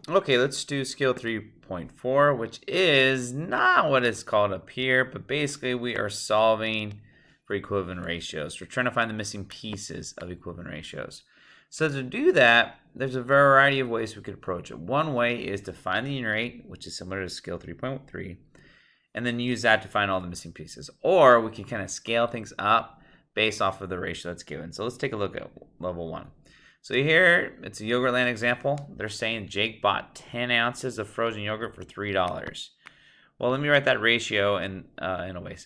Okay, let's do scale 3.4, which is not what it's called up here, but basically we are solving for equivalent ratios. We're trying to find the missing pieces of equivalent ratios. So to do that, there's a variety of ways we could approach it. One way is to find the unit rate, which is similar to scale 3.3, and then use that to find all the missing pieces. Or we can kind of scale things up based off of the ratio that's given. So let's take a look at level 1. So here, it's a Yogurtland example. They're saying Jake bought 10 ounces of frozen yogurt for $3. Well, let me write that ratio in a way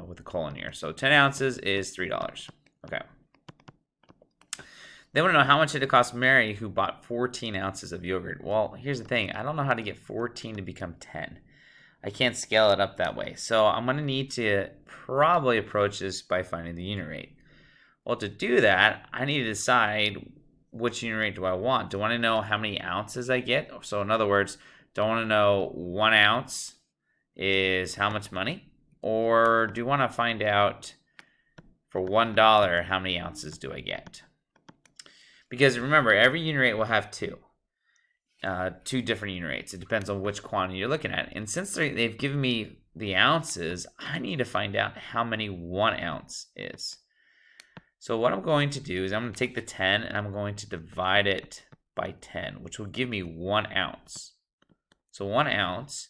with a colon here. So 10 ounces is $3. Okay. They want to know how much did it cost Mary, who bought 14 ounces of yogurt. Well, here's the thing. I don't know how to get 14 to become 10. I can't scale it up that way. So I'm going to need to probably approach this by finding the unit rate. Well, to do that, I need to decide which unit rate do I want. Do I want to know how many ounces I get? So in other words, do I want to know 1 ounce is how much money? Or do you want to find out for $1 how many ounces do I get? Because remember, every unit rate will have two different unit rates. It depends on which quantity you're looking at. And since they've given me the ounces, I need to find out how many 1 ounce is. So what I'm going to do is I'm going to take the 10 and I'm going to divide it by 10, which will give me 1 ounce. So 1 ounce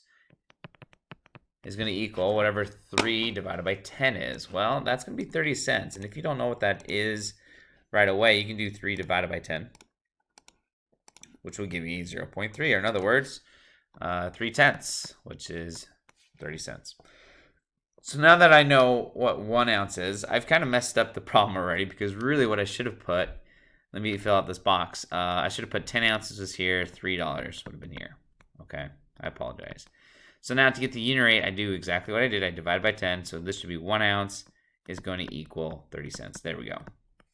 is going to equal whatever 3 divided by 10 is. Well, that's going to be 30 cents. And if you don't know what that is right away, you can do 3 divided by 10, which will give you 0.3, or in other words, 3/10, which is 30 cents. So now that I know what 1 ounce is, I've kind of messed up the problem already, because really what I should have put, let me fill out this box. I should have put 10 ounces was here, $3 would have been here. Okay, I apologize. So now to get the unit rate, I do exactly what I did. I divide by 10, so this should be 1 ounce is going to equal 30 cents. There we go.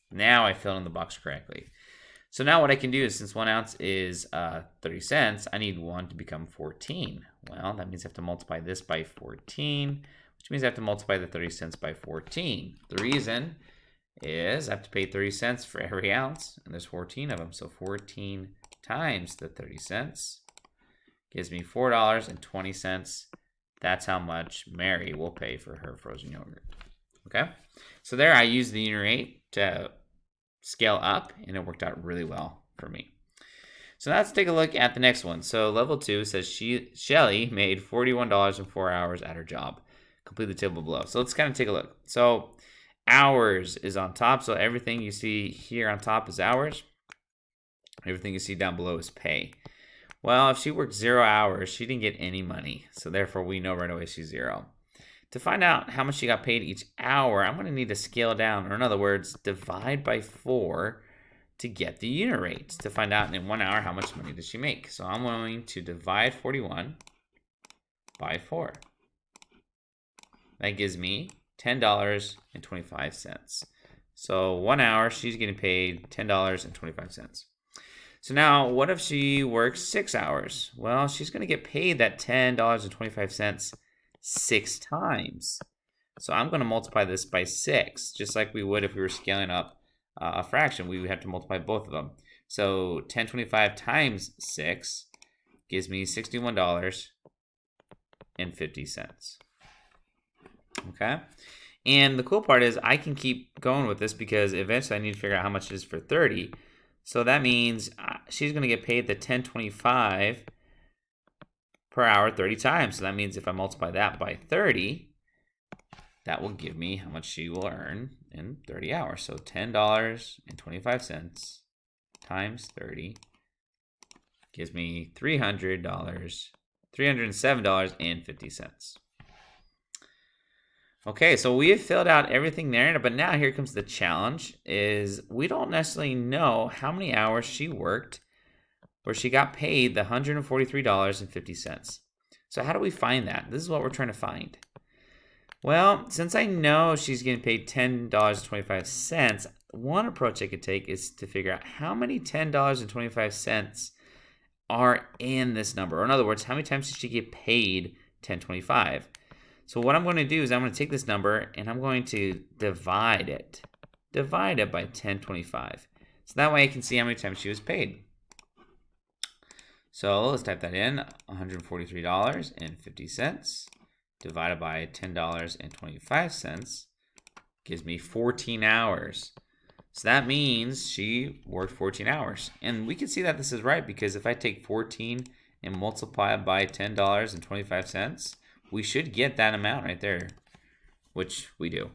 Now I filled in the box correctly. So now what I can do is, since 1 ounce is 30 cents, I need 1 to become 14. Well, that means I have to multiply this by 14, which means I have to multiply the 30 cents by 14. The reason is I have to pay 30 cents for every ounce, and there's 14 of them. So 14 times the 30 cents gives me $4.20. That's how much Mary will pay for her frozen yogurt. Okay, so there I used the unit rate to scale up, and it worked out really well for me. So now let's take a look at the next one. So level 2 says Shelly made $41 in 4 hours at her job. Complete the table below. So let's kind of take a look. So hours is on top. So everything you see here on top is hours. Everything you see down below is pay. Well, if she worked 0 hours, she didn't get any money. So therefore, we know right away she's 0. To find out how much she got paid each hour, I'm going to need to scale down, or in other words, divide by 4 to get the unit rate, to find out in 1 hour how much money did she make. So I'm going to divide 41 by 4. That gives me $10.25. So 1 hour, she's getting paid $10.25. So now, what if she works 6 hours? Well, she's going to get paid that $10.25 6 times. So I'm going to multiply this by 6, just like we would if we were scaling up a fraction. We would have to multiply both of them. So 1025 times 6 gives me $61.50. Okay? And the cool part is I can keep going with this, because eventually I need to figure out how much it is for 30. So that means she's going to get paid the 1025 per hour 30 times. So that means if I multiply that by 30, that will give me how much she will earn in 30 hours. So $10.25 times 30 gives me $307.50. Okay, so we have filled out everything there, but now here comes the challenge, is we don't necessarily know how many hours she worked where she got paid the $143.50. So how do we find that? This is what we're trying to find. Well, since I know she's getting paid $10.25, one approach I could take is to figure out how many $10.25 are in this number. Or in other words, how many times did she get paid $10.25? So what I'm going to do is I'm going to take this number and I'm going to divide it by $10.25. So that way I can see how many times she was paid. So let's type that in, $143.50 divided by $10.25 gives me 14 hours. So that means she worked 14 hours. And we can see that this is right because if I take 14 and multiply it by $10.25, we should get that amount right there, which we do.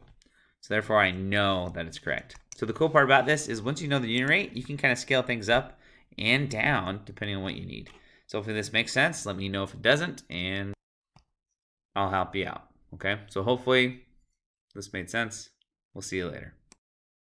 So therefore I know that it's correct. So the cool part about this is once you know the unit rate, you can kind of scale things up and down depending on what you need. So hopefully this makes sense. Let me know if it doesn't and I'll help you out. Okay, so hopefully this made sense. We'll see you later.